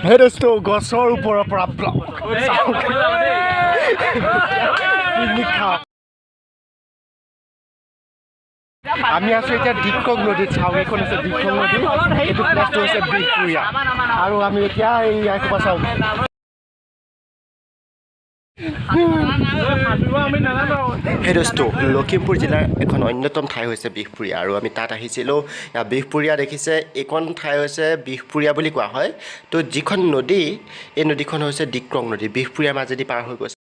হে দোস্ত গছৰ ওপৰৰ পৰা ব্লক আমি আছো এতিয়া দিক্ৰং নদীত চাওঁ এইখন হৈছে দিক্ৰং নদী এইটো প্লেচটো হৈছে বিহপুৰীয়া আৰু আমি এতিয়া এই ইয়াৰ চাওঁ সেই দোস্ত লখিমপুৰ জিলাৰ এখন অন্যতম ঠাই হৈছে বিহপুৰীয়া আৰু আমি তাত আহিছিলোঁ বিহপুৰীয়া দেখিছে এইখন ঠাই হৈছে বিহপুৰীয়া বুলি কোৱা হয় তো যিখন নদী এই নদীখন হৈছে দিক্ৰং নদী বিহপুৰীয়াৰ মাজেদি পাৰ হৈ গৈছে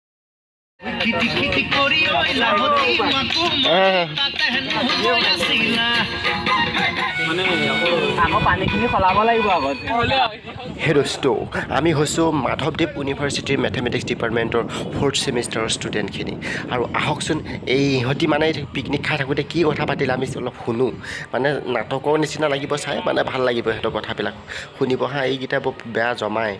হে দোস্ত আমি হৈছোঁ মাধৱদেৱ ইউনিভাৰ্চিটিৰ মেথমেটিক্স ডিপাৰ্টমেণ্টৰ 4th ছেমিষ্টাৰৰ ষ্টুডেণ্টখিনি আৰু আহকচোন এই ইহঁতি মানে পিকনিক খাই থাকোঁতে কি কথা পাতিলে আমি অলপ শুনো মানে নাটকৰ নিচিনা লাগিব চাই মানে ভাল লাগিব সিহঁতৰ কথাবিলাক শুনিব হা এইকেইটা বৰ বেয়া জমাই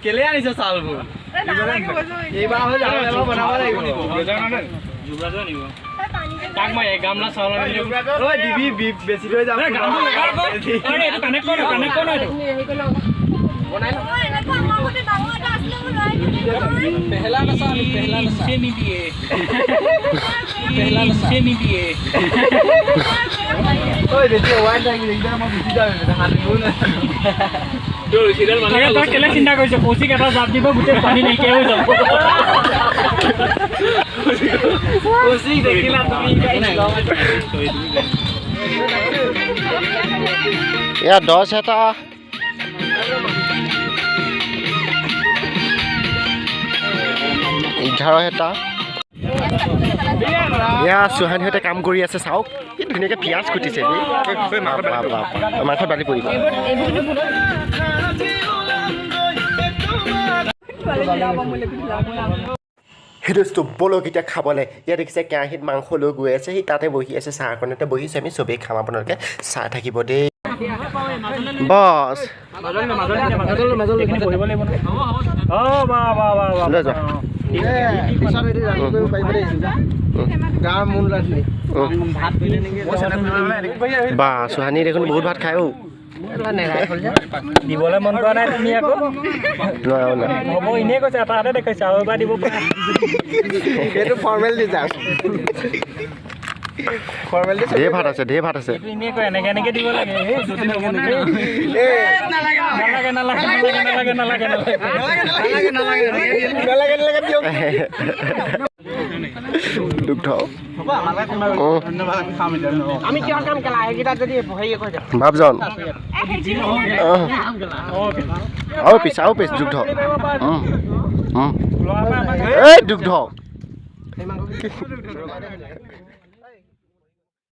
কেলে আনিছে চাউলবোৰ এইবাৰ বনাব লাগিব তাক মই এক গামলা চাউল দিবি বেছি লৈ যাম पहला नशा से नहीं दिए पहला नशा नहीं दिए ओए देखिए वाइट टाइम एकदम हम बिजी जावे हाथ बोल तो सीरियल बना तो केले चिंता কৰিছে পৌসিক এটা জাপ দিব গুটে পানী নাই কেও যাব পৌসিক দেখিলা তুমি या 10 এটা এটা ইয়া সুহানিহঁতে কাম কৰি আছে চাওক কি ধুনীয়াকৈ পিঁয়াজ কুটিছে মাংসত বালি পৰিব সেই দোস্ত বলক এতিয়া খাবলৈ ইয়াত দেখিছে কেৰাহীত মাংস লৈ গৈ আছে সি তাতে বহি আছে চাহকণতে বহিছে আমি চবেই খাম আপোনালোকে চাহ থাকিব দেই বছ বা সুহানি দেখোন বহুত ভাত খায় দিবলৈ মন কৰা নাই তুমি আকৌ হ'ব এনেই কৈছে এটা হাতে দেখাইছে আৰু এবাৰ দিব পাৰে এইটো ফৰ্মেল ডিজাৰ্ট ঢেৰ ভাত আছে এনেই কয় এনেকৈ দিব লাগে নালাগে দুগ্ধ আমি কিয় কাম কেলা এইকেইটা যদি হেৰি কৈ দিওঁ ভাবজন আৰু পিছ দুগ্ধ এই দুগ্ধ